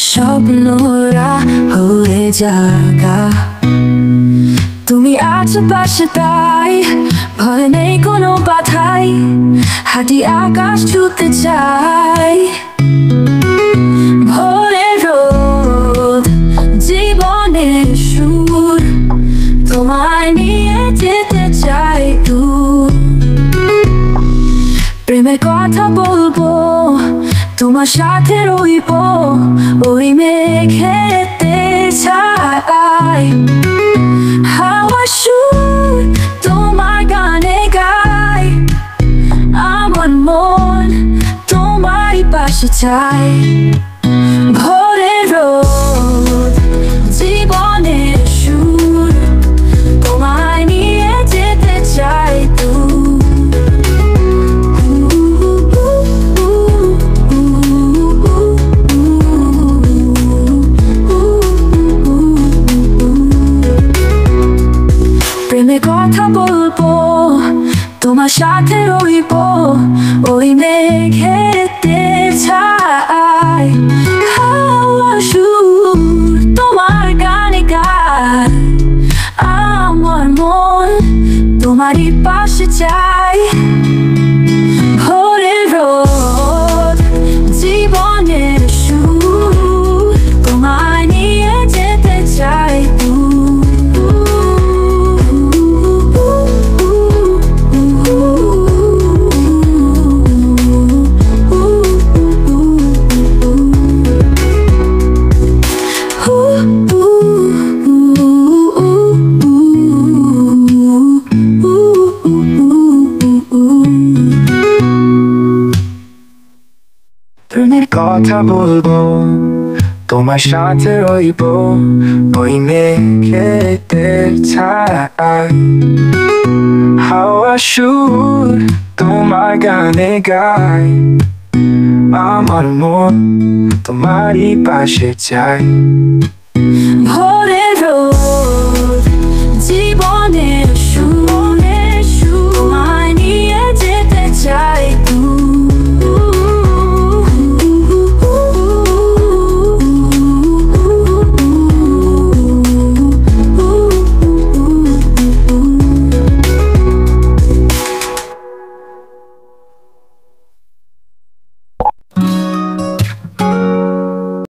স্বপ্নরা হয়ে জাগা। তুমি আছো পাশে তাই ভয় নেই কোনো বাধাই, হাঁটি আকাশ ছুঁতে চাই। ভোরের রোদ জীবনের সুর, তোমায় নিয়ে যেতে চাই দূর। প্রেমের কথা বলবো, তোমার সাথে রইব, ওই মেঘেতে ছাই। হাওয়া সুর তোমার গানে গায়, আমার মন তোমারই পাশে চাই। ভোরের রোদ জীবনের সুর, তোমায় নিয়ে যেতে চাই দূর। প্রেমের কথা বলবো, তোমার সাথে রইব, ওই মেঘেতে ছাই। হাওয়া সুর তোমার গানে গায়, আমার মন তোমারই পাশে চাই। ভোরের রোদ জীবনের সুর, তোমায় নিয়ে যেতে চাই দূর। প্রেমের কথা বলবো, তোমার সাথে রইব, ওই মেঘেতে ছাই। হাওয়া সুর তোমার গানে গায়, আমার মন তোমারই পাশে চাই।